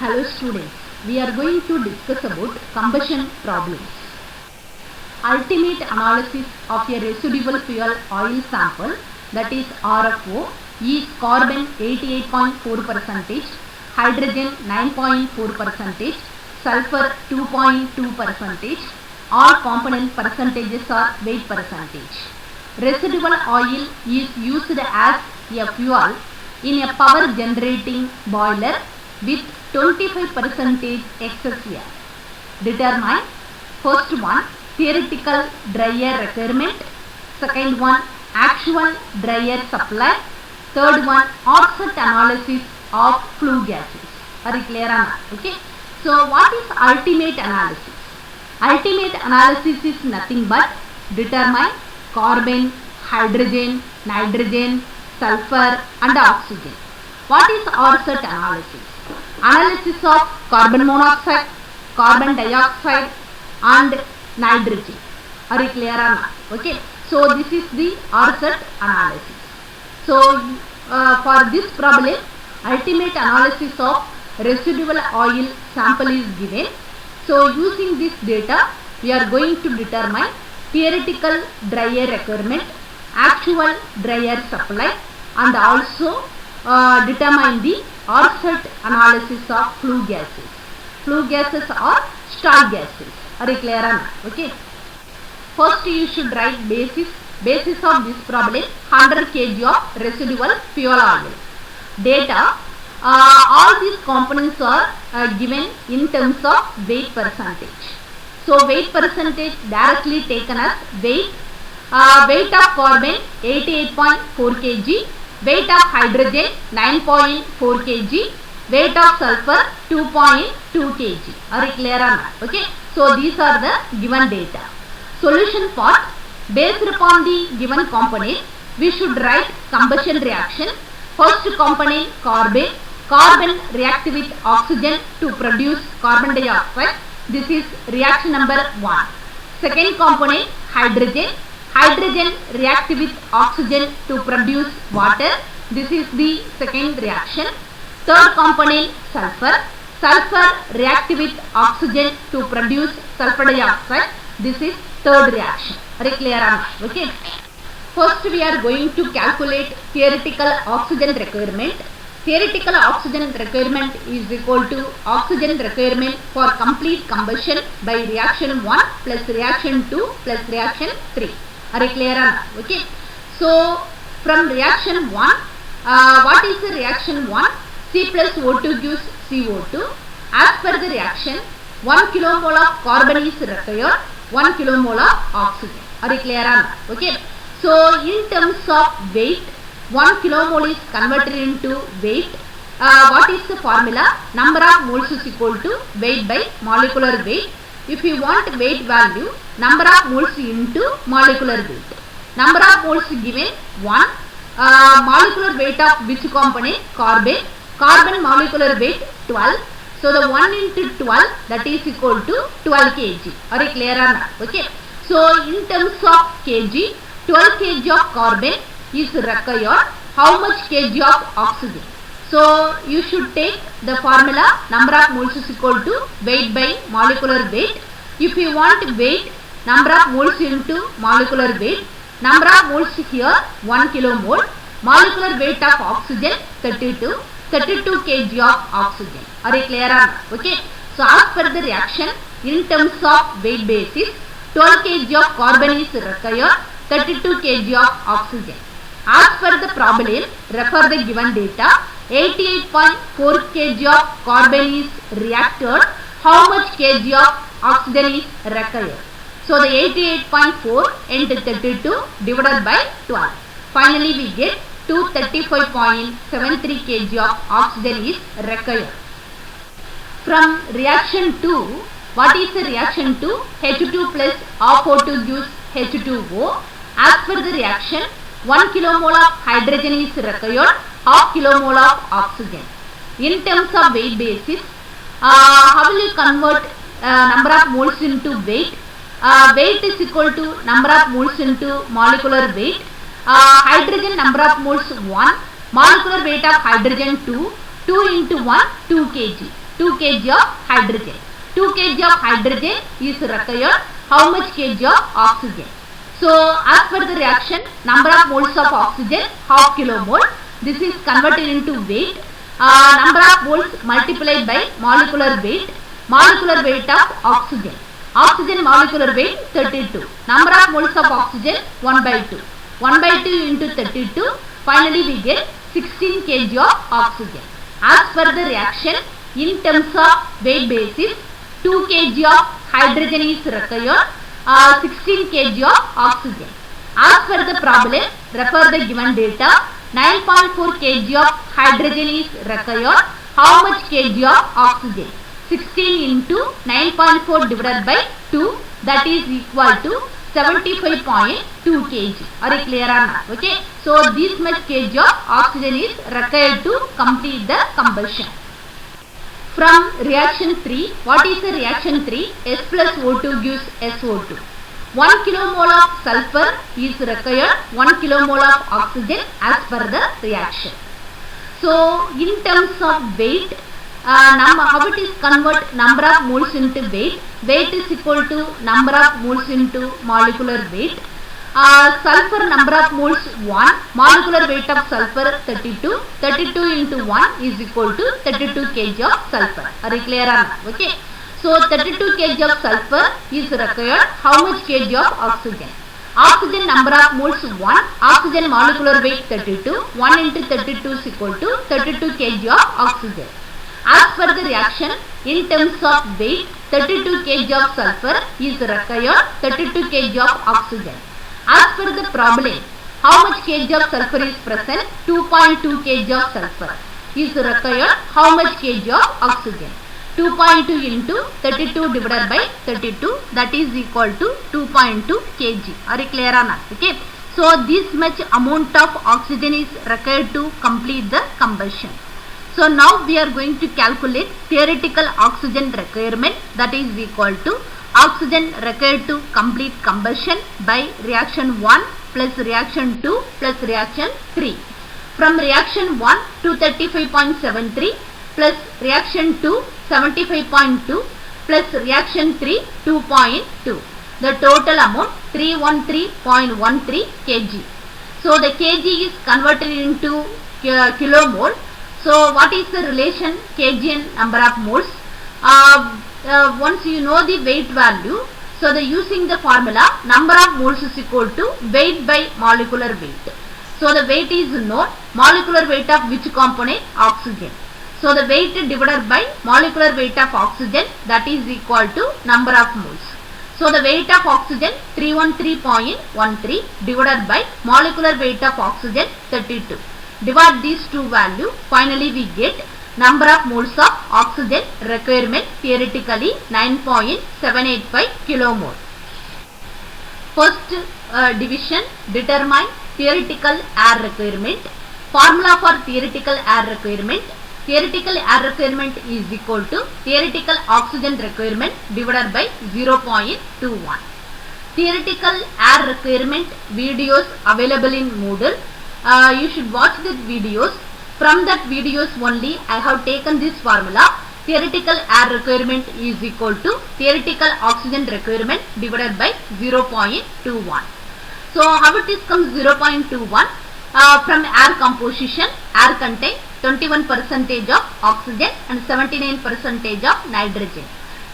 Hello students, we are going to discuss about combustion problems. Ultimate analysis of a residual fuel oil sample, that is RFO, is carbon 88.4%, hydrogen 9.4%, sulfur 2.2%. All component percentages are weight percentage. Residual oil is used as a fuel in a power generating boiler with 25% excess air. Determine first one theoretical dry air requirement, second one actual dry air supply, third one offset analysis of flue gases. Are you clear on that? Okay. So what is ultimate analysis? Ultimate analysis is nothing but determine carbon, hydrogen, nitrogen, sulfur and oxygen. What is offset analysis? Analysis of carbon monoxide, carbon dioxide and nitrogen. Are you clear or not? Okay. So this is the offset analysis. So for this problem, ultimate analysis of residual oil sample is given. So using this data, we are going to determine theoretical dry air requirement, actual dry air supply and also determine the offset analysis of flue gases. Flue gases are stall gases. Are you clear on that? Okay. First you should write basis of this problem 100 kg of residual fuel oil. Data, all these components are given in terms of weight percentage. So weight percentage directly taken as weight. Weight of carbon 88.4 kg, weight of hydrogen 9.4 kg, weight of sulfur 2.2 kg. Are you clear on that? Okay. So these are the given data. Solution part, based upon the given component, we should write combustion reaction. First component carbon. Carbon react with oxygen to produce carbon dioxide. This is reaction number 1. Second component hydrogen. Hydrogen react with oxygen to produce water. This is the second reaction. Third component sulfur. Sulfur react with oxygen to produce sulfur dioxide. This is third reaction. Are you clear on that? Okay. First we are going to calculate theoretical oxygen requirement. Theoretical oxygen requirement is equal to oxygen requirement for complete combustion by reaction 1 plus reaction 2 plus reaction 3. Are you clear on that? Okay. So from reaction 1, what is the reaction 1? C plus O2 gives CO2. As per the reaction, 1 kilomole of carbon is required, 1 kilomole of oxygen. Are you clear on that? Okay. So in terms of weight, 1 kilomole is converted into weight. What is the formula? Number of moles is equal to weight by molecular weight. If you want weight value, number of moles into molecular weight. Number of moles given 1. Molecular weight of which component? Carbon. Carbon molecular weight 12. So the 1 into 12, that is equal to 12 kg. Are you clear or not? Okay. So in terms of kg, 12 kg of carbon is required. How much kg of oxygen? So you should take the formula number of moles is equal to weight by molecular weight. If you want weight, number of moles into molecular weight. Number of moles here 1 kilomole. Molecular weight of oxygen 32 kg of oxygen. Are you clear or not? Okay. So as per the reaction, in terms of weight basis, 12 kg of carbon is required, 32 kg of oxygen. As per the problem, refer the given data. 88.4 kg of carbon is reacted. How much kg of oxygen is required? So the 88.4 into 32 divided by 12. Finally we get 235.73 kg of oxygen is required. From reaction 2, what is the reaction 2? H2 plus O2 gives H2O. As per the reaction, 1 kilomole of hydrogen is required, half kilomole of oxygen. In terms of weight basis, how will you convert number of moles into weight? Weight is equal to number of moles into molecular weight. Hydrogen number of moles 1, molecular weight of hydrogen 2, 2 into 1, 2 kg. 2 kg of hydrogen. 2 kg of hydrogen is required. How much kg of oxygen? So as per the reaction, number of moles of oxygen half kilomole. This is converted into weight. Number of moles multiplied by molecular weight. Molecular weight of oxygen. Oxygen molecular weight 32. Number of moles of oxygen 1 by 2. 1 by 2 into 32. Finally we get 16 kg of oxygen. As per the reaction, in terms of weight basis, 2 kg of hydrogen is required. 16 kg of oxygen. As per the problem, refer the given data. 9.4 kg of hydrogen is required. How much kg of oxygen? 16 into 9.4 divided by 2, that is equal to 75.2 kg. Are you clear or not? Okay. So this much kg of oxygen is required to complete the combustion. From reaction 3, what is the reaction 3? S plus O2 gives SO2. 1 kilomole of sulfur is required, 1 kilomole of oxygen as per the reaction. So in terms of weight, how it is convert number of moles into weight? Weight is equal to number of moles into molecular weight. Sulfur number of moles 1, molecular weight of sulfur 32. 32 into 1 is equal to 32 kg of sulfur. Are you clear or not? Okay. So 32 kg of sulfur is required. How much kg of oxygen? Oxygen number of moles 1, oxygen molecular weight 32. 1 into 32 is equal to 32 kg of oxygen. As per the reaction, in terms of weight, 32 kg of sulfur is required, 32 kg of oxygen. As per the problem, how much kg of sulfur is present? 2.2 kg of sulfur is required. How much kg of oxygen? 2.2 into 32 divided by 32, that is equal to 2.2 kg. Are you clear or not? Okay. So this much amount of oxygen is required to complete the combustion. So now we are going to calculate theoretical oxygen requirement, that is equal to oxygen required to complete combustion by reaction 1 plus reaction 2 plus reaction 3. From reaction 1 235.73 plus reaction 2 75.2 plus reaction 3 2.2. The total amount 313.13 kg. So the kg is converted into kilomole. So what is the relation kg and number of moles? Once you know the weight value, so using the formula, number of moles is equal to weight by molecular weight. So the weight is known, molecular weight of which component? Oxygen. So the weight divided by molecular weight of oxygen, that is equal to number of moles. So the weight of oxygen 313.13 divided by molecular weight of oxygen 32. Divide these two values, finally we get number of moles of oxygen requirement, theoretically 9.785 kilomole. First division, determine theoretical air requirement. Formula for theoretical air requirement. Theoretical air requirement is equal to theoretical oxygen requirement divided by 0.21. Theoretical air requirement videos available in Moodle. You should watch the videos. From that videos only I have taken this formula. Theoretical air requirement is equal to theoretical oxygen requirement divided by 0.21. So how it is comes 0.21? From air composition, air contain 21% of oxygen and 79% of nitrogen.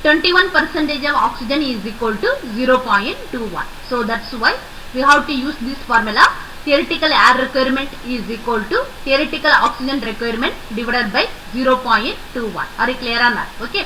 21% of oxygen is equal to 0.21. So that's why we have to use this formula. Theoretical air requirement is equal to theoretical oxygen requirement divided by 0.21. Are you clear or not? Okay.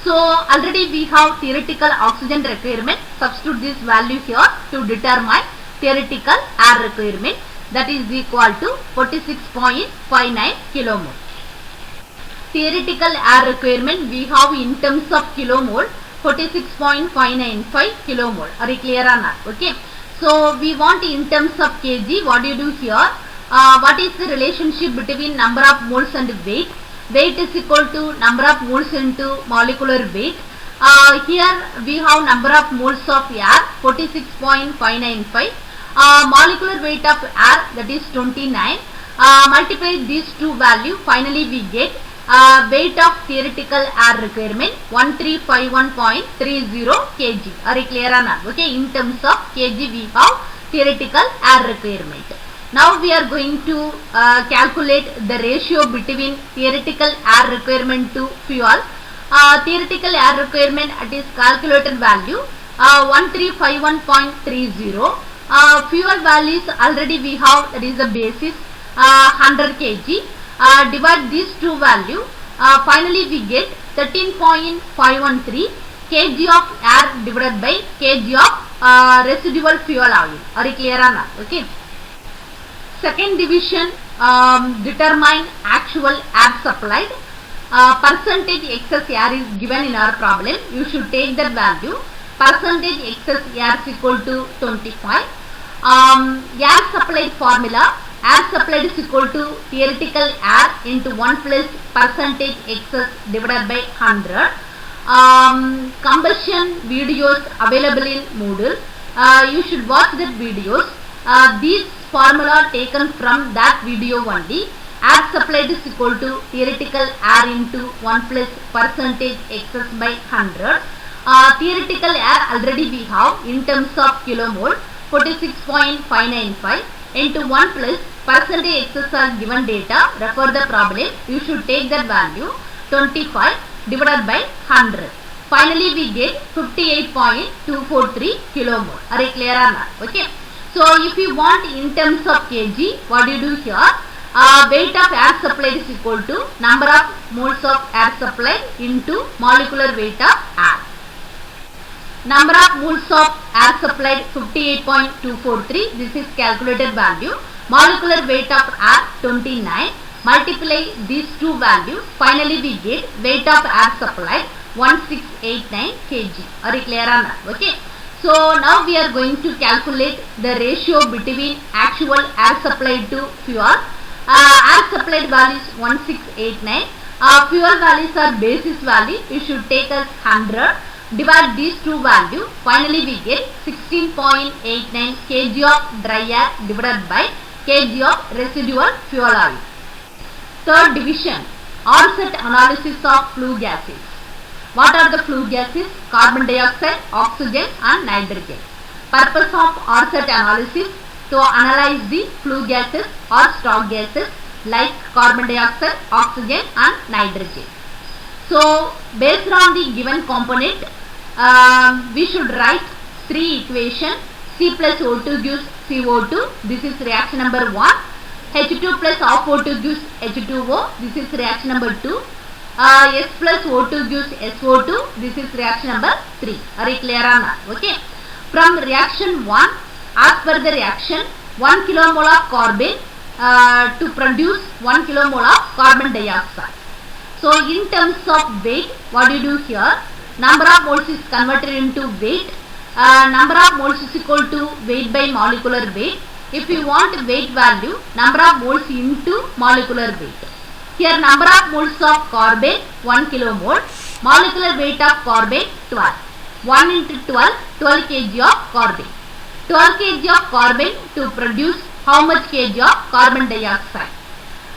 So already we have theoretical oxygen requirement. Substitute this value here to determine theoretical air requirement, that is equal to 46.59 kilomole. Theoretical air requirement we have in terms of kilomole 46.595 kilomole. Are you clear or not? Okay. So we want in terms of kg. What do you do here? What is the relationship between number of moles and weight? Weight is equal to number of moles into molecular weight. Here we have number of moles of air 46.595. Molecular weight of air, that is 29. Multiply these two values, finally we get weight of theoretical air requirement 1351.30 kg. Are you clear or not? Okay, in terms of kg we have theoretical air requirement. Now we are going to calculate the ratio between theoretical air requirement to fuel. Theoretical air requirement at its calculated value 1351.30. Fuel values already we have, that is the basis 100 kg. Divide these two value, finally we get 13.513 kg of air divided by kg of residual fuel oil. Are you clear or not? Okay. Second division, determine actual air supplied. Percentage excess air is given in our problem. You should take that value. Percentage excess air is equal to 25. Air supplied formula, air supplied is equal to theoretical air into 1 plus percentage excess divided by 100. Combustion videos available in Moodle. You should watch that videos. These formula taken from that video only. Air supplied is equal to theoretical air into 1 plus percentage excess by 100. Theoretical air already we have in terms of kilomole 46.595 into 1 plus percentage excess are given data. Refer the problem. You should take that value 25 divided by 100. Finally we get 58.243 kilomole. Are you clear or not? Okay. So if you want in terms of kg, what do you do here? Weight of air supplied is equal to number of moles of air supplied into molecular weight of air. Number of moles of air supplied 58.243. This is calculated value. Molecular weight of air 29. Multiply these two values. Finally we get weight of air supplied 1689 kg. Are you clear or not? Okay. So now we are going to calculate the ratio between actual air supplied to fuel. Air supplied value is 1689. Fuel values are basis value. You should take as 100. Divide these two values. Finally we get 16.89 kg of dry air divided by kg of residual fuel oil. Third division, RSET analysis of flue gases. What are the flue gases? Carbon dioxide, oxygen and nitrogen. Purpose of RSET analysis: to analyze the flue gases or stock gases like carbon dioxide, oxygen and nitrogen. So based on the given component, we should write three equations. C plus O2 gives CO2. This is reaction number 1. H2 plus half O2 gives H2O. This is reaction number 2. S plus O2 gives SO2. This is reaction number 3. Are you clear or not? Okay. From reaction 1, as per the reaction, 1 kilomole of carbon to produce 1 kilomole of carbon dioxide. So in terms of weight, what do you do here? Number of moles is converted into weight. Number of moles is equal to weight by molecular weight. If you want weight value, number of moles into molecular weight. Here number of moles of carbon 1 kilomole, molecular weight of carbon 12. 1 into 12, 12 kg of carbon. 12 kg of carbon to produce how much kg of carbon dioxide?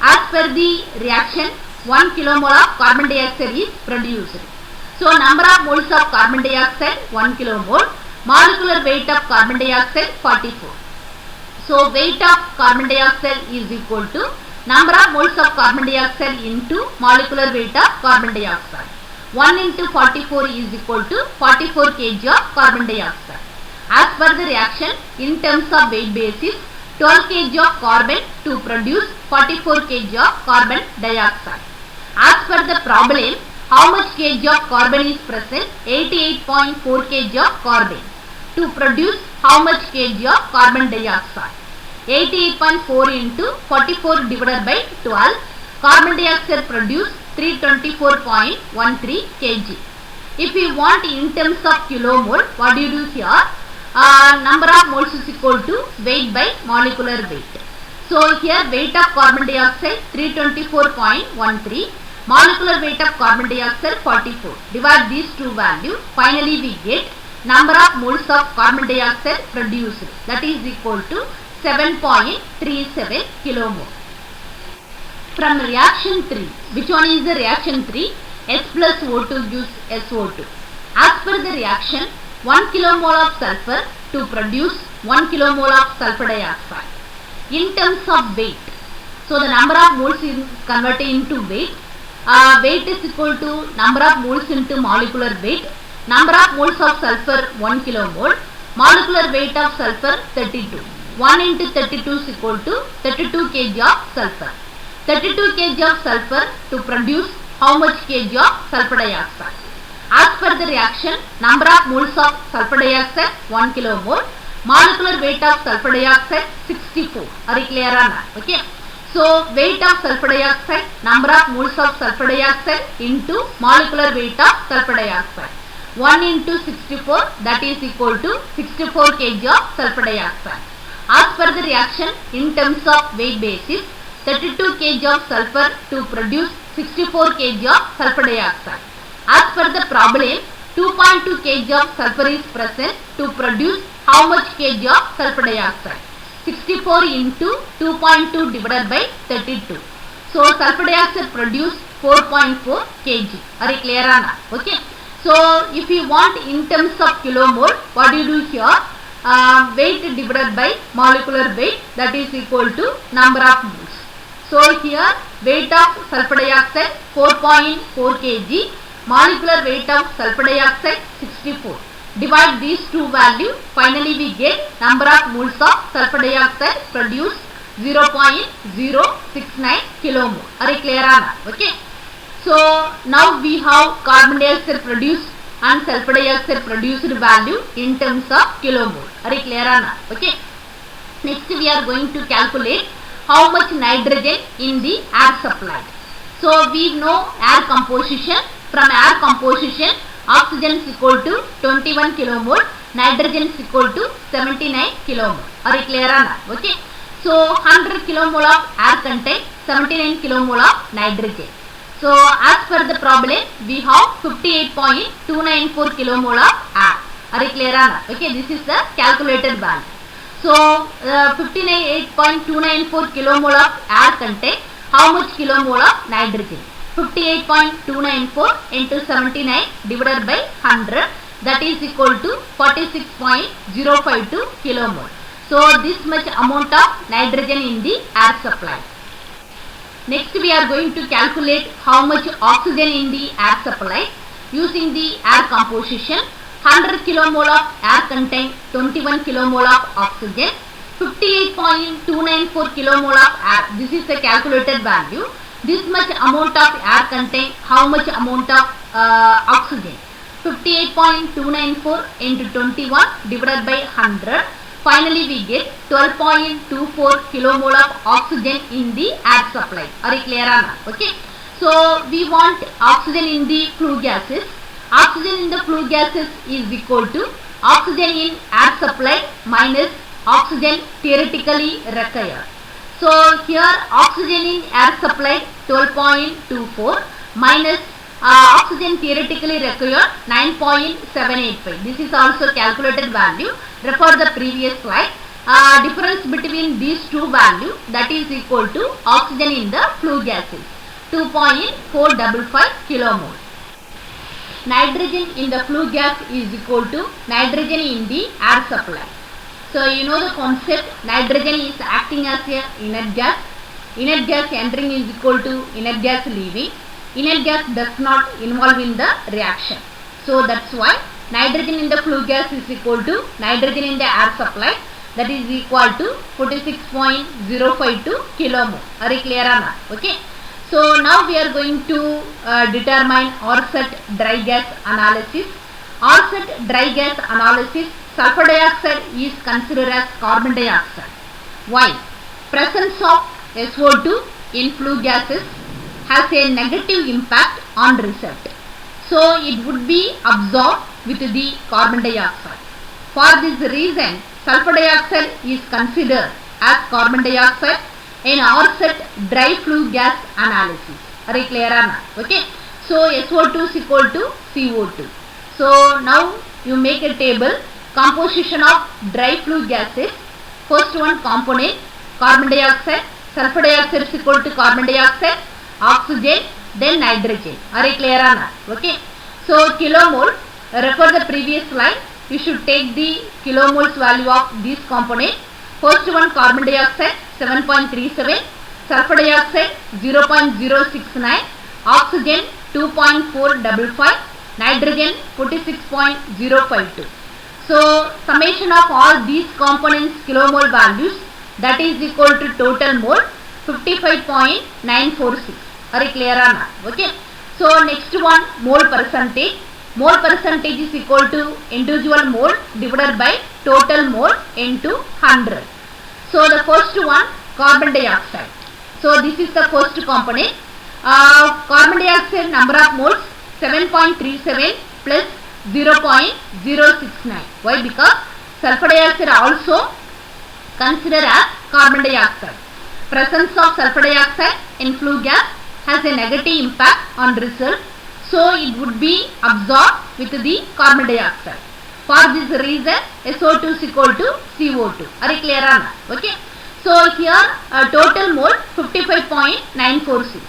As per the reaction, 1 kilomole of carbon dioxide is produced. So number of moles of carbon dioxide 1 kilomole, molecular weight of carbon dioxide 44. So weight of carbon dioxide is equal to number of moles of carbon dioxide into molecular weight of carbon dioxide. 1 into 44 is equal to 44 kg of carbon dioxide. As per the reaction, in terms of weight basis, 12 kg of carbon to produce 44 kg of carbon dioxide. As per the problem, how much kg of carbon is present? 88.4 kg of carbon to produce how much kg of carbon dioxide? 88.4 into 44 divided by 12. Carbon dioxide produce 324.13 kg. If we want in terms of kilomole, what do you do here? Number of moles is equal to weight by molecular weight. So here weight of carbon dioxide 324.13, molecular weight of carbon dioxide 44. Divide these two values. Finally we get number of moles of carbon dioxide produced, that is equal to 7.37 kilomole. from reaction 3. Which one is the reaction 3? S plus O2 gives SO2. As per the reaction, 1 kilomole of sulfur to produce 1 kilomole of sulfur dioxide. In terms of weight, so the number of moles is converted into weight. Weight is equal to number of moles into molecular weight. Number of moles of sulfur 1 kilomole. Molecular weight of sulfur 32. 1 into 32 is equal to 32 kg of sulfur. 32 kg of sulfur to produce how much kg of sulfur dioxide? As per the reaction, number of moles of sulfur dioxide 1 kilomole. Molecular weight of sulfur dioxide 64. Are you clear or not? Okay. So weight of sulfur dioxide, number of moles of sulfur dioxide into molecular weight of sulfur dioxide. 1 into 64, that is equal to 64 kg of sulfur dioxide. As per the reaction, in terms of weight basis, 32 kg of sulfur to produce 64 kg of sulfur dioxide. As per the problem, 2.2 kg of sulfur is present to produce how much kg of sulfur dioxide? 64 into 2.2 divided by 32. So sulfur dioxide produce 4.4 kg. Are you clear or not? Okay. So if you want in terms of kilomole, what do you do here? Weight divided by molecular weight, that is equal to number of moles. So here weight of sulfur dioxide 4.4 kg, molecular weight of sulfur dioxide 64. Divide these two values, finally we get number of moles of sulfur dioxide produced 0.069 kilomole. Are you clear or not? Okay. So now we have carbon dioxide produced and sulfur dioxide produced value in terms of kilomole. Are you clear or not? Okay. Next we are going to calculate how much nitrogen in the air supplied. So we know air composition. From air composition, oxygen is equal to 21 kilomole, nitrogen is equal to 79 kilomole. Are you clear or not? Okay. So 100 kilomole of air contain 79 kilomole of nitrogen. So as per the problem, we have 58.294 kilomole of air. Are you clear or not? Okay, this is the calculated value. So 58.294 kilomole of air contain how much kilomole of nitrogen? 58.294 into 79 divided by 100, that is equal to 46.052 kilomole. So this much amount of nitrogen in the air supply. Next we are going to calculate how much oxygen in the air supply using the air composition. 100 kilomole of air contain 21 kilomole of oxygen, 58.294 kilomole of air. This is the calculated value. This much amount of air contain how much amount of oxygen? 58.294 into 21 divided by 100. Finally we get 12.24 kilomole of oxygen in the air supply. Are you clear or not? Okay. So we want oxygen in the flue gases. Oxygen in the flue gases is equal to oxygen in air supply minus oxygen theoretically required. So here oxygen in air supply 12.24 minus oxygen theoretically required 9.785. This is also calculated value. Refer the previous slide. Difference between these two values, that is equal to oxygen in the flue gases 2.455 kilomole. Nitrogen in the flue gas is equal to nitrogen in the air supply. So you know the concept, nitrogen is acting as a inert gas. Inert gas entering is equal to inert gas leaving. Inert gas does not involve in the reaction. So that's why nitrogen in the flue gas is equal to nitrogen in the air supply, that is equal to 46.052 kilomole. Are you clear or not? Okay. So now we are going to determine Orsat dry gas analysis. Orsat dry gas analysis, sulfur dioxide is considered as carbon dioxide. Why? Presence of SO2 in flue gases has a negative impact on result. So it would be absorbed with the carbon dioxide. For this reason, sulfur dioxide is considered as carbon dioxide in Orsat dry flue gas analysis. Are you clear or not? Okay. So SO2 is equal to CO2. So now you make a table, composition of dry flue gases. First one component carbon dioxide, sulfur dioxide is equal to carbon dioxide, oxygen, then nitrogen. Are you clear or not? Okay. So kilomole, refer the previous slide. You should take the kilomoles value of these components. First one, carbon dioxide 7.37, sulfur dioxide 0.069, oxygen 2.455, nitrogen 46.052. So summation of all these components kilomole values, that is equal to total mole 55.946. Are you clear or not? Okay. So next one, mole percentage. Mole percentage is equal to individual mole divided by total mole into 100. So the first one, carbon dioxide. So this is the first component. Carbon dioxide number of moles 7.37 plus 0.069. Why? Because sulfur dioxide also considered as carbon dioxide. Presence of sulfur dioxide in flue gas has a negative impact on result, so it would be absorbed with the carbon dioxide. For this reason, SO2 is equal to CO2. Are you clear or not? Okay. So here total mole 55.946.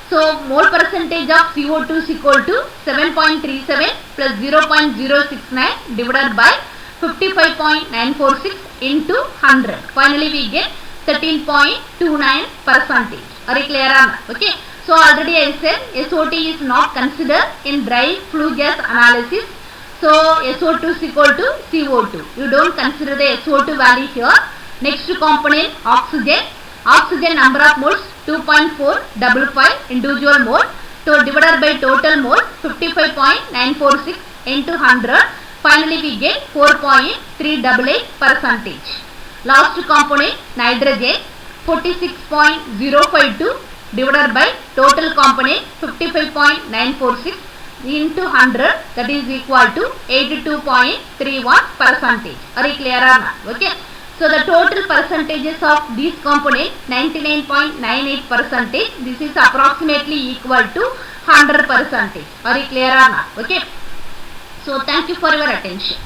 So mole percentage of CO2 is equal to 7.37 plus 0.069 divided by 55.946 into 100. Finally we get 13.29%. Are you clear or not? Okay. So already I said SO2 is not considered in dry flue gas analysis. So SO2 is equal to CO2. You don't consider the SO2 value here. Next component, oxygen. Oxygen number of moles 2.455 individual mole. So divided by total mole 55.946 into 100. Finally we get 4.388%. Last component, nitrogen 46.052 divided by total component 55.946 into 100, that is equal to 82.31%. Are you clear or not? Okay. So the total percentages of these components 99.98%. This is approximately equal to 100%. Are you clear or not? Okay. So thank you for your attention.